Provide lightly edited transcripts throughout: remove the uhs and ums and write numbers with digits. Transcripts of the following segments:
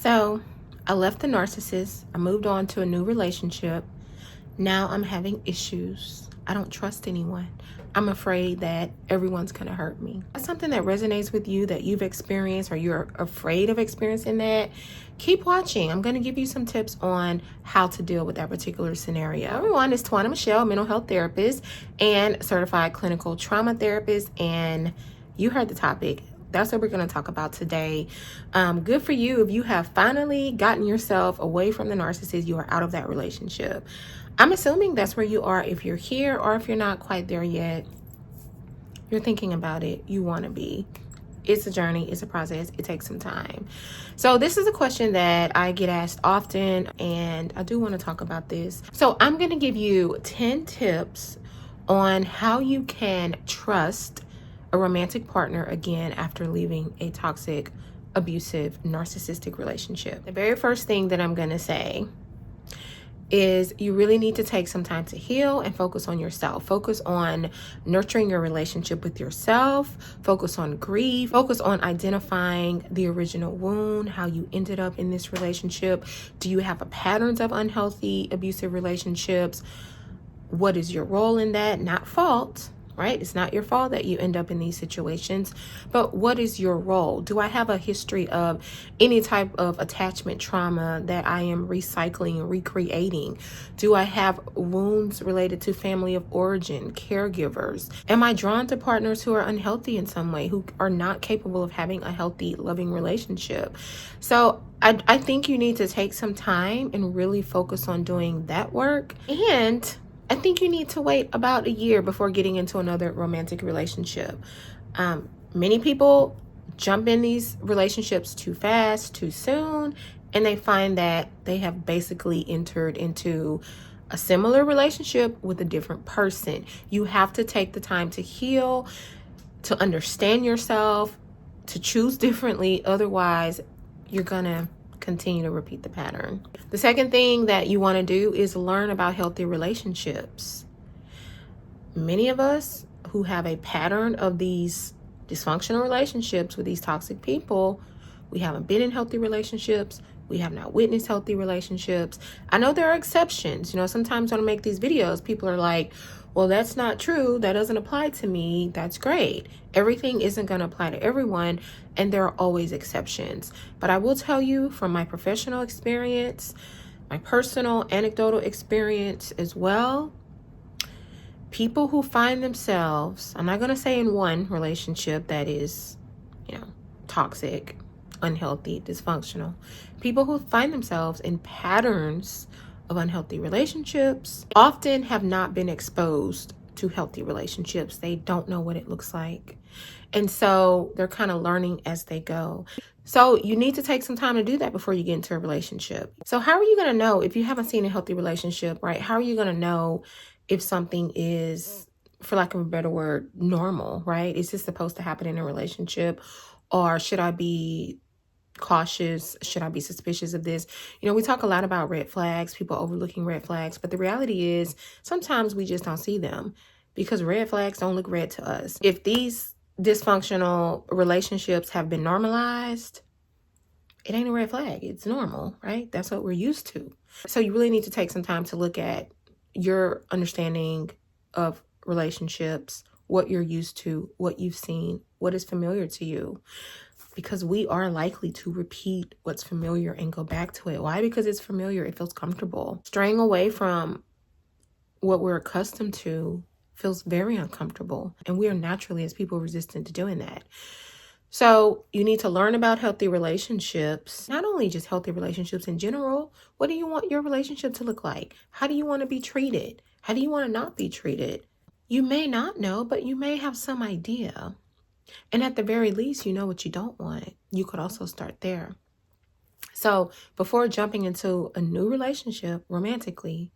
So I left the narcissist. I moved on to a new relationship. Now I'm having issues. I don't trust anyone. I'm afraid that everyone's going to hurt me. That's something that resonates with you, that you've experienced, or you're afraid of experiencing that. Keep watching. I'm going to give you some tips on how to deal with that particular scenario. Everyone, it's Twana Michelle, mental health therapist and certified clinical trauma therapist. And you heard the topic. That's what we're going to talk about today. Good for you if you have finally gotten yourself away from the narcissist. You are out of that relationship. I'm assuming that's where you are if you're here, or if you're not quite there yet, you're thinking about it, you want to be. It's a journey, it's a process, it takes some time. So this is a question that I get asked often, and I do want to talk about this. So I'm going to give you 10 tips on how you can trust a romantic partner again after leaving a toxic, abusive, narcissistic relationship. The very first thing that I'm going to say is you really need to take some time to heal and focus on yourself. Focus on nurturing your relationship with yourself. Focus on grief. Focus on identifying the original wound, how you ended up in this relationship. Do you have patterns of unhealthy, abusive relationships? What is your role in that? Not fault, right? It's not your fault that you end up in these situations, but what is your role? Do I have a history of any type of attachment trauma that I am recycling and recreating? Do I have wounds related to family of origin, caregivers? Am I drawn to partners who are unhealthy in some way, who are not capable of having a healthy, loving relationship? So I think you need to take some time and really focus on doing that work. And I think you need to wait about a year before getting into another romantic relationship. Many people jump in these relationships too fast, too soon, and they find that they have basically entered into a similar relationship with a different person. You have to take the time to heal, to understand yourself, to choose differently. Otherwise, you're gonna continue to repeat the pattern. The second thing that you want to do is learn about healthy relationships. Many of us who have a pattern of these dysfunctional relationships with these toxic people, we haven't been in healthy relationships. We have not witnessed healthy relationships. I know there are exceptions. Sometimes when I make these videos, people are like, well, that's not true. That doesn't apply to me. That's great. Everything isn't going to apply to everyone, and there are always exceptions. But I will tell you from my professional experience, my personal anecdotal experience as well, people who find themselves, I'm not going to say in one relationship that is, toxic, unhealthy, dysfunctional. People who find themselves in patterns of unhealthy relationships often have not been exposed to healthy relationships. They don't know what it looks like. And so they're kind of learning as they go. So you need to take some time to do that before you get into a relationship. So how are you going to know if you haven't seen a healthy relationship, right? How are you going to know if something is, for lack of a better word, normal, right? Is this supposed to happen in a relationship? Or should I be cautious? Should I be suspicious of this? We talk a lot about red flags, people overlooking red flags, but the reality is sometimes we just don't see them because red flags don't look red to us. If these dysfunctional relationships have been normalized, it ain't a red flag. It's normal, right? That's what we're used to. So you really need to take some time to look at your understanding of relationships, what you're used to, what you've seen, what is familiar to you. Because we are likely to repeat what's familiar and go back to it. Why? Because it's familiar. It feels comfortable. Straying away from what we're accustomed to feels very uncomfortable. And we are naturally, as people, resistant to doing that. So you need to learn about healthy relationships, not only just healthy relationships in general. What do you want your relationship to look like? How do you want to be treated? How do you want to not be treated? You may not know, but you may have some idea. And at the very least, you know what you don't want. You could also start there. So before jumping into a new relationship romantically,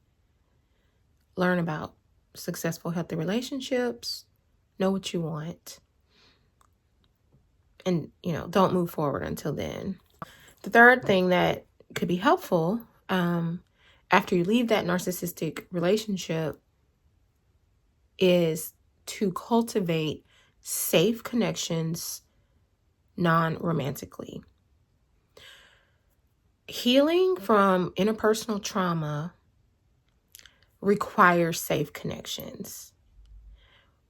learn about successful, healthy relationships, know what you want, and, don't move forward until then. The third thing that could be helpful after you leave that narcissistic relationship is to cultivate safe connections non-romantically. Healing from interpersonal trauma requires safe connections.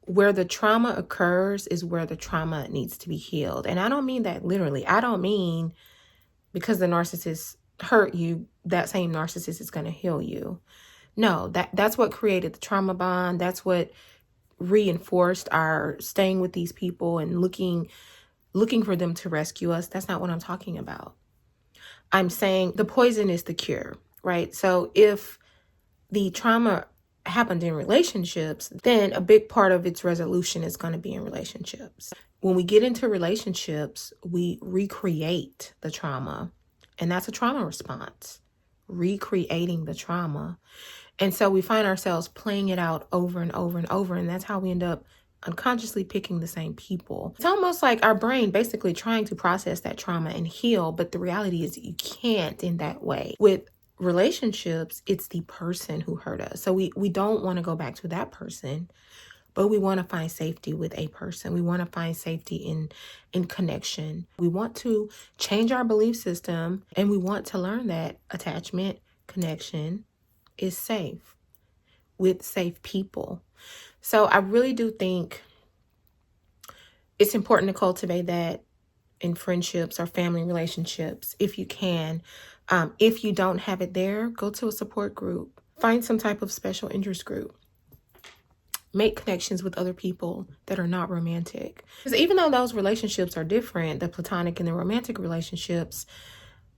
Where the trauma occurs is where the trauma needs to be healed. And I don't mean that literally. I don't mean because the narcissist hurt you, that same narcissist is going to heal you. No, that's what created the trauma bond. That's what reinforced our staying with these people and looking for them to rescue us. That's not what I'm talking about. I'm saying the poison is the cure, right? So if the trauma happened in relationships, then a big part of its resolution is going to be in relationships. When we get into relationships, we recreate the trauma, and that's a trauma response, recreating the trauma. And so we find ourselves playing it out over and over and over, and that's how we end up unconsciously picking the same people. It's almost like our brain basically trying to process that trauma and heal, but the reality is you can't in that way. With relationships, it's the person who hurt us. So we don't want to go back to that person, but we want to find safety with a person. We want to find safety in connection. We want to change our belief system, and we want to learn that attachment, connection is safe with safe people. So I really do think it's important to cultivate that in friendships or family relationships if you can. If you don't have it there, go to a support group. Find some type of special interest group. Make connections with other people that are not romantic. Because even though those relationships are different, the platonic and the romantic relationships,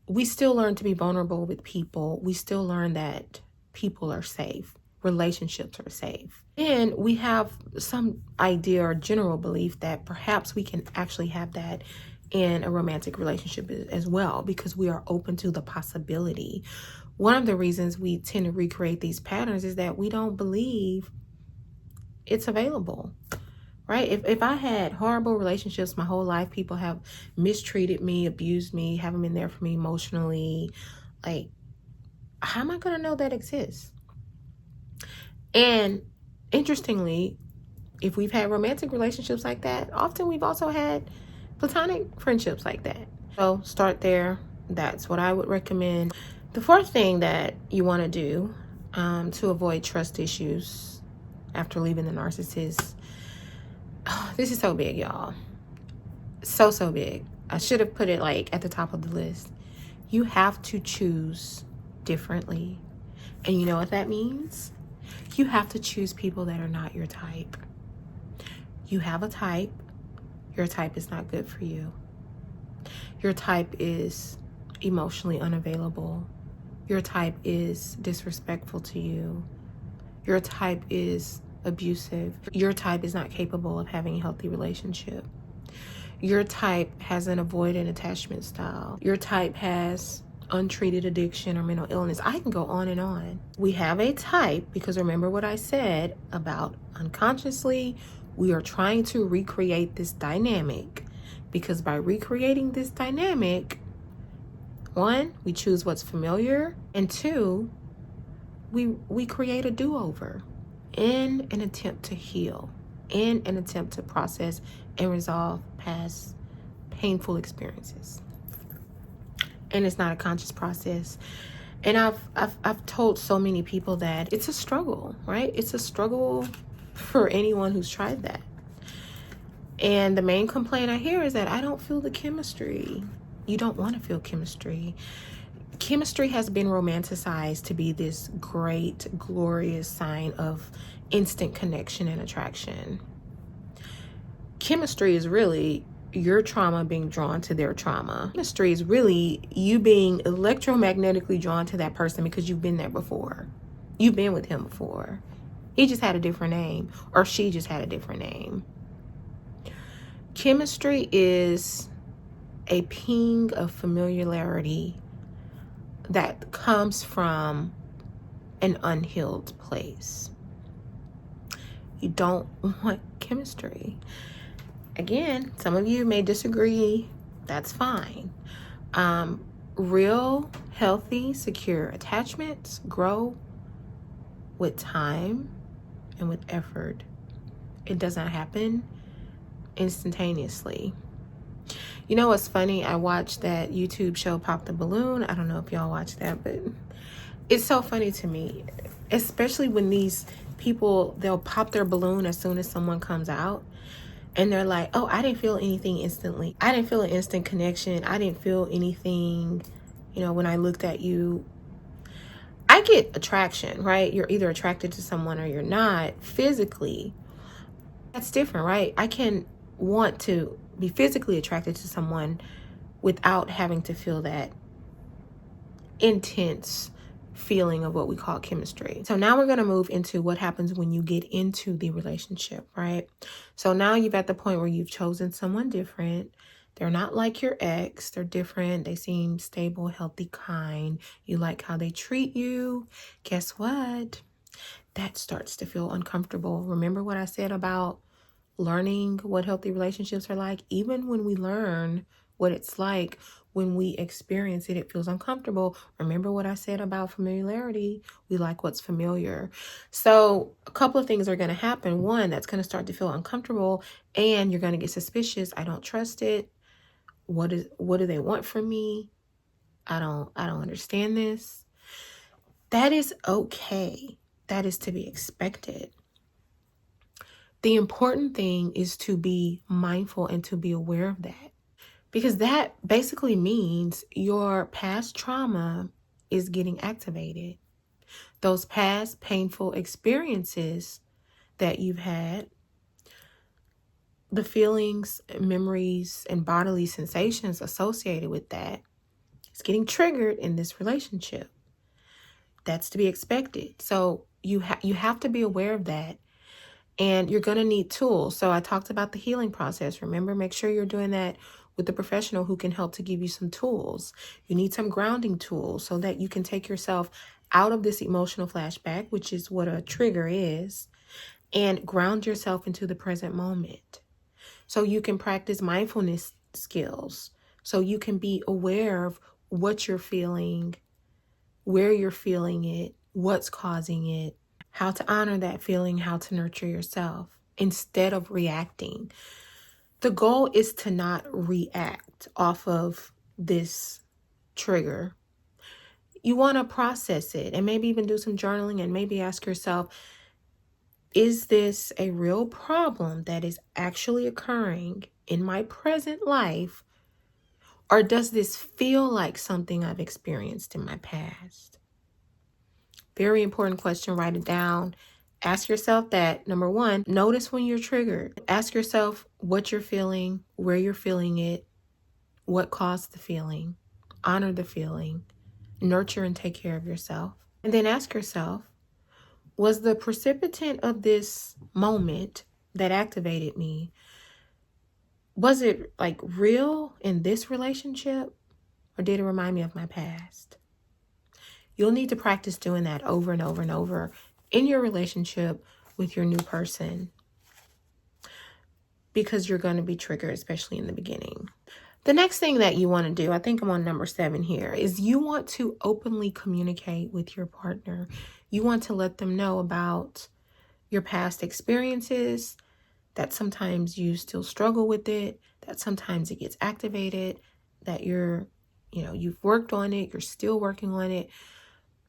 we still learn to be vulnerable with people. We still learn that people are safe. Relationships are safe. And we have some idea or general belief that perhaps we can actually have that in a romantic relationship as well, because we are open to the possibility. One of the reasons we tend to recreate these patterns is that we don't believe it's available, right? If I had horrible relationships my whole life, people have mistreated me, abused me, haven't been there for me emotionally, like, how am I going to know that exists? And interestingly, if we've had romantic relationships like that, often we've also had platonic friendships like that. So start there. That's what I would recommend. The fourth thing that you want to do to avoid trust issues after leaving the narcissist. Oh, this is so big, y'all. So big. I should have put it like at the top of the list. You have to choose differently. And you know what that means? You have to choose people that are not your type. You have a type. Your type is not good for you. Your type is emotionally unavailable. Your type is disrespectful to you. Your type is abusive. Your type is not capable of having a healthy relationship. Your type has an avoidant attachment style. Your type has untreated addiction or mental illness. I can go on and on. We have a type because remember what I said about unconsciously, we are trying to recreate this dynamic, because by recreating this dynamic, one, we choose what's familiar, and two, we create a do-over in an attempt to heal, in an attempt to process and resolve past painful experiences. And it's not a conscious process. And I've told so many people that it's a struggle, right? It's a struggle for anyone who's tried that. And the main complaint I hear is that I don't feel the chemistry. You don't want to feel chemistry. Chemistry has been romanticized to be this great, glorious sign of instant connection and attraction. Chemistry is really your trauma being drawn to their trauma. Chemistry is really you being electromagnetically drawn to that person because you've been there before. You've been with him before. He just had a different name, or she just had a different name. Chemistry is a ping of familiarity that comes from an unhealed place. You don't want chemistry. Again, some of you may disagree. That's fine. Real, healthy, secure attachments grow with time and with effort. It doesn't happen instantaneously. You know what's funny? I watched that YouTube show Pop the Balloon. I don't know if y'all watch that, but it's so funny to me, especially when these people, they'll pop their balloon as soon as someone comes out. And they're like, oh, I didn't feel anything instantly. I didn't feel an instant connection. I didn't feel anything, when I looked at you. I get attraction, right? You're either attracted to someone or you're not physically. That's different, right? I can want to be physically attracted to someone without having to feel that intense feeling of what we call chemistry. So now we're going to move into what happens when you get into the relationship, right? So now you've at the point where you've chosen someone different. They're not like your ex. They're different. They seem stable, healthy, kind. You like how they treat you. Guess what? That starts to feel uncomfortable. Remember what I said about learning what healthy relationships are like? Even when we learn what it's like, when we experience it, it feels uncomfortable. Remember what I said about familiarity? We like what's familiar. So a couple of things are going to happen. One, that's going to start to feel uncomfortable, and you're going to get suspicious. I don't trust it. What do they want from me? I don't understand this. That is okay. That is to be expected. The important thing is to be mindful and to be aware of that, because that basically means your past trauma is getting activated. Those past painful experiences that you've had, the feelings, memories, and bodily sensations associated with that is getting triggered in this relationship. That's to be expected. So you have to be aware of that. And you're going to need tools. So I talked about the healing process. Remember, make sure you're doing that with a professional who can help to give you some tools. You need some grounding tools so that you can take yourself out of this emotional flashback, which is what a trigger is, and ground yourself into the present moment. So you can practice mindfulness skills. So you can be aware of what you're feeling, where you're feeling it, what's causing it, how to honor that feeling, how to nurture yourself instead of reacting. The goal is to not react off of this trigger. You want to process it and maybe even do some journaling and maybe ask yourself, is this a real problem that is actually occurring in my present life? Or does this feel like something I've experienced in my past? Very important question. Write it down. Ask yourself that. Number one, notice when you're triggered. Ask yourself what you're feeling, where you're feeling it, what caused the feeling. Honor the feeling. Nurture and take care of yourself. And then ask yourself, was the precipitant of this moment that activated me, was it like real in this relationship, or did it remind me of my past? You'll need to practice doing that over and over and over in your relationship with your new person, because you're going to be triggered, especially in the beginning. The next thing that you want to do, I think I'm on number 7 here, is you want to openly communicate with your partner. You want to let them know about your past experiences, that sometimes you still struggle with it, that sometimes it gets activated, that you've worked on it, you're still working on it.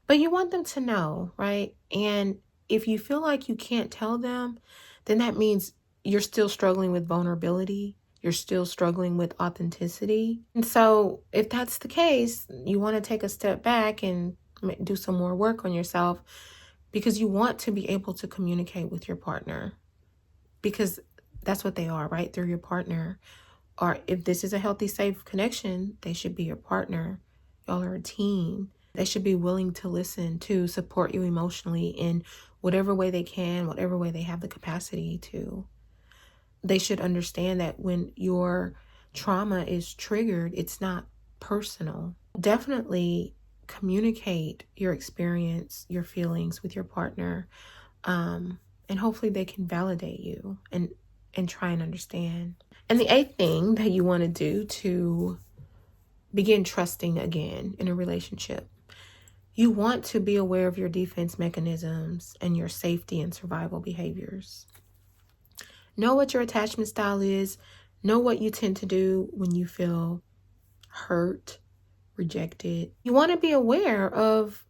But you want them to know, right? And if you feel like you can't tell them, then that means you're still struggling with vulnerability. You're still struggling with authenticity. And so if that's the case, you want to take a step back and do some more work on yourself, because you want to be able to communicate with your partner, because that's what they are, right? They're your partner. Or if this is a healthy, safe connection, they should be your partner. Y'all are a team. They should be willing to listen, to support you emotionally in whatever way they can, whatever way they have the capacity to. They should understand that when your trauma is triggered, it's not personal. Definitely communicate your experience, your feelings with your partner, and hopefully they can validate you and try and understand. And the 8th thing that you want to do to begin trusting again in a relationship, you want to be aware of your defense mechanisms and your safety and survival behaviors. Know what your attachment style is. Know what you tend to do when you feel hurt, rejected. You want to be aware of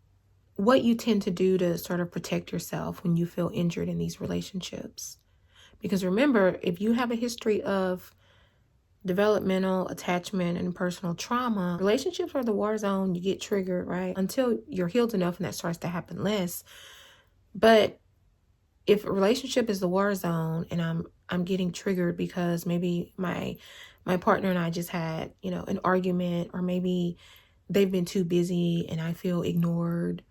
what you tend to do to sort of protect yourself when you feel injured in these relationships. Because remember, if you have a history of developmental attachment and personal trauma, relationships are the war zone. You get triggered, right? Until you're healed enough and that starts to happen less. But if a relationship is the war zone and I'm getting triggered because maybe my partner and I just had, an argument, or maybe they've been too busy and I feel ignored,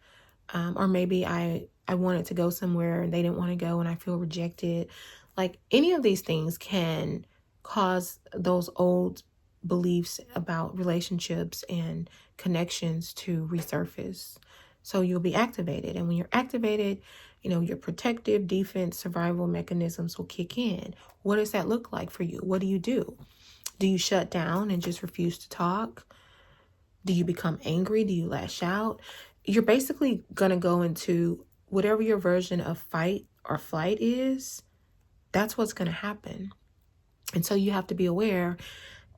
or maybe I wanted to go somewhere and they didn't want to go and I feel rejected. Like, any of these things can cause those old beliefs about relationships and connections to resurface. So you'll be activated. And when you're activated, your protective, defense, survival mechanisms will kick in. What does that look like for you? What do you do? Do you shut down and just refuse to talk? Do you become angry? Do you lash out? You're basically going to go into whatever your version of fight or flight is. That's what's going to happen. And so you have to be aware,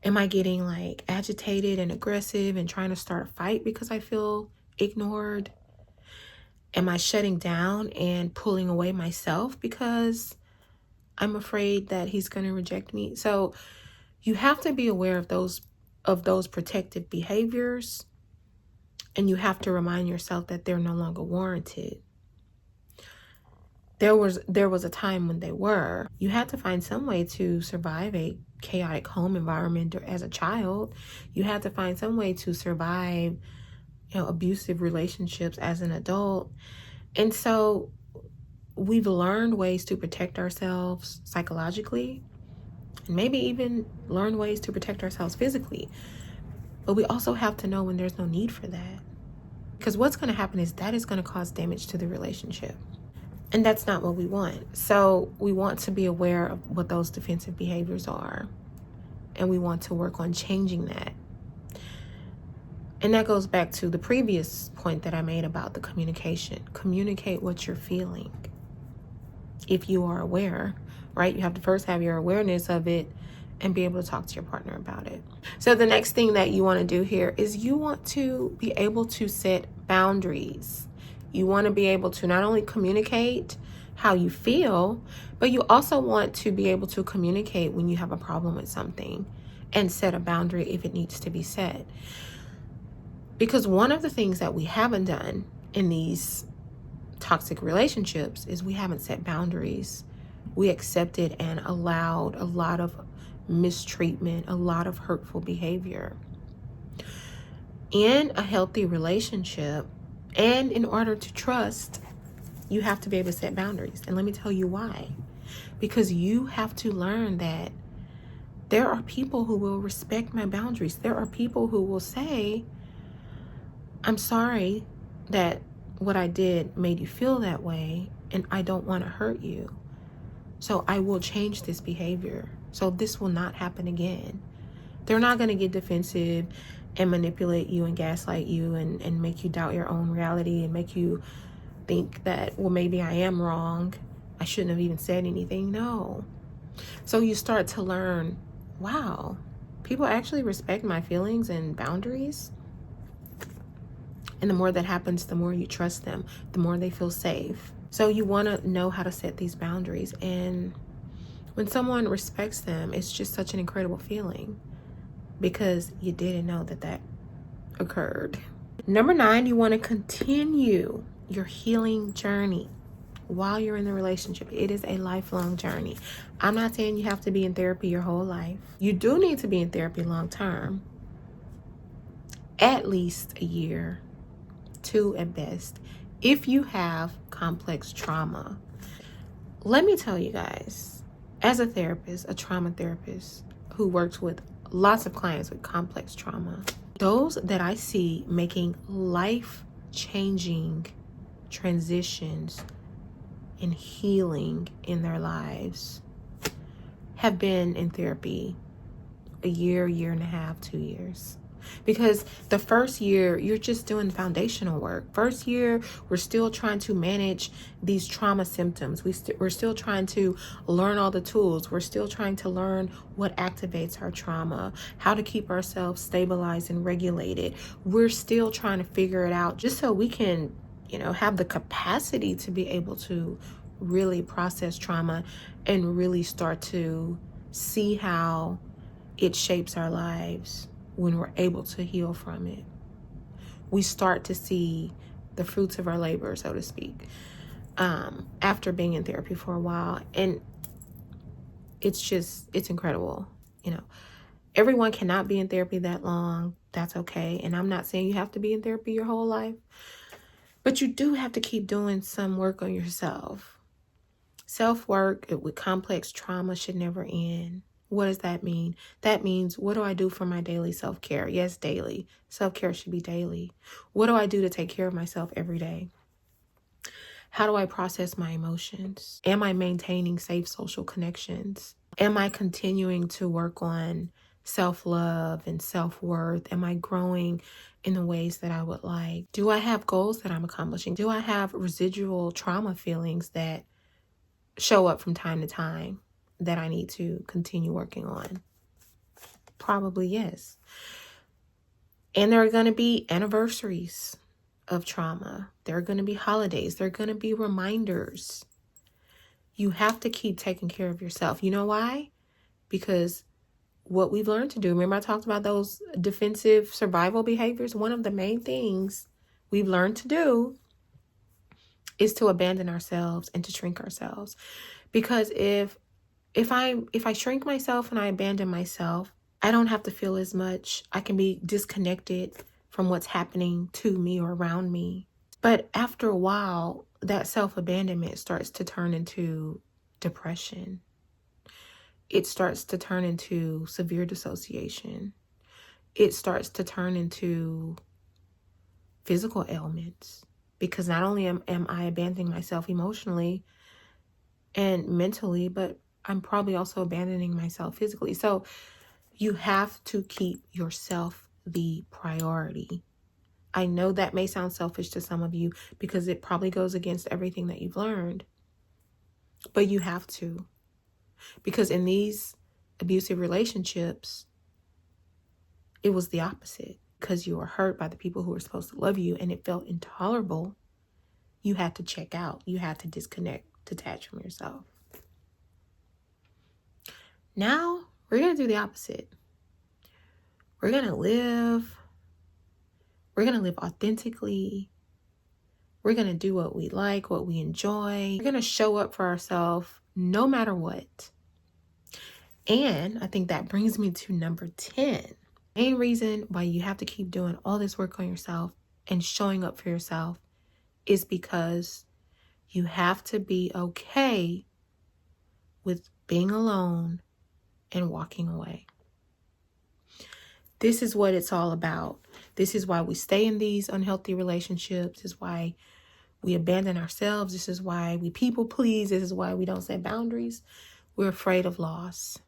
am I getting like agitated and aggressive and trying to start a fight because I feel ignored? Am I shutting down and pulling away myself because I'm afraid that he's going to reject me? So you have to be aware of those protective behaviors, and you have to remind yourself that they're no longer warranted. There was a time when they were. You had to find some way to survive a chaotic home environment as a child. You had to find some way to survive, abusive relationships as an adult. And so we've learned ways to protect ourselves psychologically, and maybe even learn ways to protect ourselves physically. But we also have to know when there's no need for that. Because what's going to happen is that is going to cause damage to the relationship. And that's not what we want. So we want to be aware of what those defensive behaviors are. And we want to work on changing that. And that goes back to the previous point that I made about the communication. Communicate what you're feeling. If you are aware, right? You have to first have your awareness of it and be able to talk to your partner about it. So the next thing that you want to do here is you want to be able to set boundaries. You want to be able to not only communicate how you feel, but you also want to be able to communicate when you have a problem with something and set a boundary if it needs to be set. Because one of the things that we haven't done in these toxic relationships is we haven't set boundaries. We accepted and allowed a lot of mistreatment, a lot of hurtful behavior. In a healthy relationship, and in order to trust, you have to be able to set boundaries. And let me tell you why. Because you have to learn that there are people who will respect my boundaries. There are people who will say, I'm sorry that what I did made you feel that way, and I don't want to hurt you. So I will change this behavior. So this will not happen again. They're not going to get defensive and manipulate you and gaslight you and make you doubt your own reality and make you think that, well, maybe I am wrong. I shouldn't have even said anything. No. So you start to learn, wow, people actually respect my feelings and boundaries. And the more that happens, the more you trust them, the more they feel safe. So you want to know how to set these boundaries. And when someone respects them, it's just such an incredible feeling because you didn't know that occurred. Number 9, you want to continue your healing journey while you're in the relationship. It is a lifelong journey. I'm not saying you have to be in therapy your whole life. You do need to be in therapy long term, at least a year, 2 at best, if you have complex trauma. Let me tell you guys, as a therapist, a trauma therapist who works with lots of clients with complex trauma, those that I see making life-changing transitions and healing in their lives have been in therapy a year, year and a half, 2 years. Because the first year, you're just doing foundational work. First year, we're still trying to manage these trauma symptoms. We're still trying to learn all the tools. We're still trying to learn what activates our trauma, how to keep ourselves stabilized and regulated. We're still trying to figure it out just so we can, have the capacity to be able to really process trauma and really start to see how it shapes our lives when we're able to heal from it. We start to see the fruits of our labor, so to speak, after being in therapy for a while. And it's incredible. Everyone cannot be in therapy that long. That's okay. And I'm not saying you have to be in therapy your whole life, but you do have to keep doing some work on yourself. Self-work with complex trauma should never end. What does that mean? That means, what do I do for my daily self-care? Yes, daily. Self-care should be daily. What do I do to take care of myself every day? How do I process my emotions? Am I maintaining safe social connections? Am I continuing to work on self-love and self-worth? Am I growing in the ways that I would like? Do I have goals that I'm accomplishing? Do I have residual trauma feelings that show up from time to time that I need to continue working on? Probably yes. And there are going to be anniversaries of trauma. There are going to be holidays. There are going to be reminders. You have to keep taking care of yourself. You know why? Because what we've learned to do, remember I talked about those defensive survival behaviors? One of the main things we've learned to do is to abandon ourselves and to shrink ourselves. Because if I shrink myself and I abandon myself, I don't have to feel as much. I can be disconnected from what's happening to me or around me. But after a while, that self-abandonment starts to turn into depression. It starts to turn into severe dissociation. It starts to turn into physical ailments. Because not only am I abandoning myself emotionally and mentally, but I'm probably also abandoning myself physically. So you have to keep yourself the priority. I know that may sound selfish to some of you because it probably goes against everything that you've learned. But you have to. Because in these abusive relationships, it was the opposite. Because you were hurt by the people who were supposed to love you and it felt intolerable. You had to check out. You had to disconnect, detach from yourself. Now, we're going to do the opposite. We're going to live authentically. We're going to do what we like, what we enjoy. We're going to show up for ourselves no matter what. And I think that brings me to number 10. Main reason why you have to keep doing all this work on yourself and showing up for yourself is because you have to be okay with being alone and walking away. This is what it's all about. This is why we stay in these unhealthy relationships. This is why we abandon ourselves. This is why we people please. This is why we don't set boundaries. We're afraid of loss.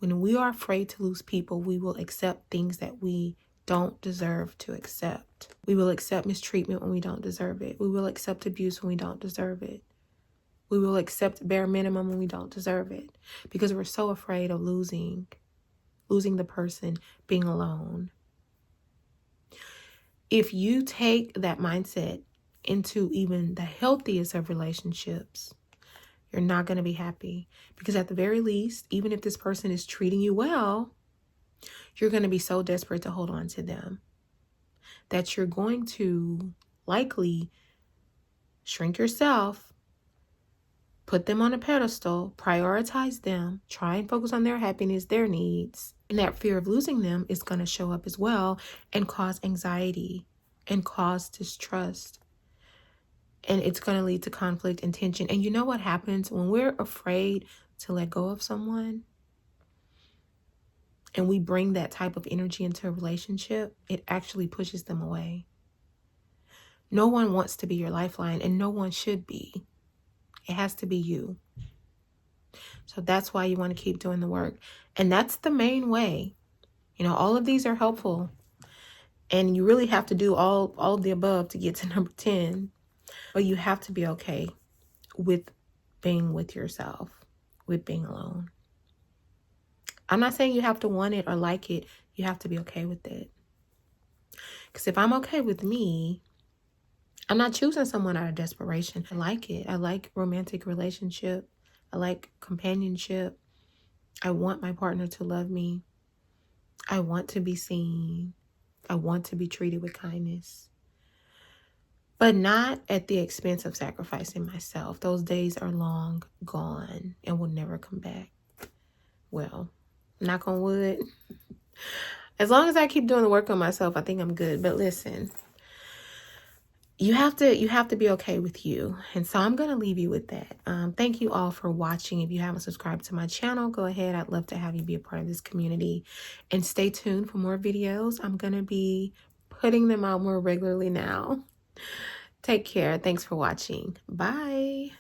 When we are afraid to lose people, we will accept things that we don't deserve to accept. We will accept mistreatment when we don't deserve it. We will accept abuse when we don't deserve it. We will accept bare minimum when we don't deserve it. Because we're so afraid of losing the person, being alone. If you take that mindset into even the healthiest of relationships, you're not going to be happy. Because at the very least, even if this person is treating you well, you're going to be so desperate to hold on to them that you're going to likely shrink yourself, put them on a pedestal, prioritize them, try and focus on their happiness, their needs. And that fear of losing them is going to show up as well and cause anxiety and cause distrust. And it's going to lead to conflict and tension. And you know what happens when we're afraid to let go of someone and we bring that type of energy into a relationship? It actually pushes them away. No one wants to be your lifeline, and no one should be. It has to be you. So that's why you want to keep doing the work. And that's the main way You know, all of these are helpful. And you really have to do all of the above to get to number 10. But you have to be okay with being with yourself, with being alone. I'm not saying you have to want it or like it. You have to be okay with it. Because if I'm okay with me, I'm not choosing someone out of desperation. I like it. I like romantic relationship. I like companionship. I want my partner to love me. I want to be seen. I want to be treated with kindness. But not at the expense of sacrificing myself. Those days are long gone and will never come back. Well, knock on wood. As long as I keep doing the work on myself, I think I'm good. But listen, you have to be okay with you. And so I'm going to leave you with that. Thank you all for watching. If you haven't subscribed to my channel, go ahead. I'd love to have you be a part of this community. And stay tuned for more videos. I'm going to be putting them out more regularly now. Take care. Thanks for watching. Bye.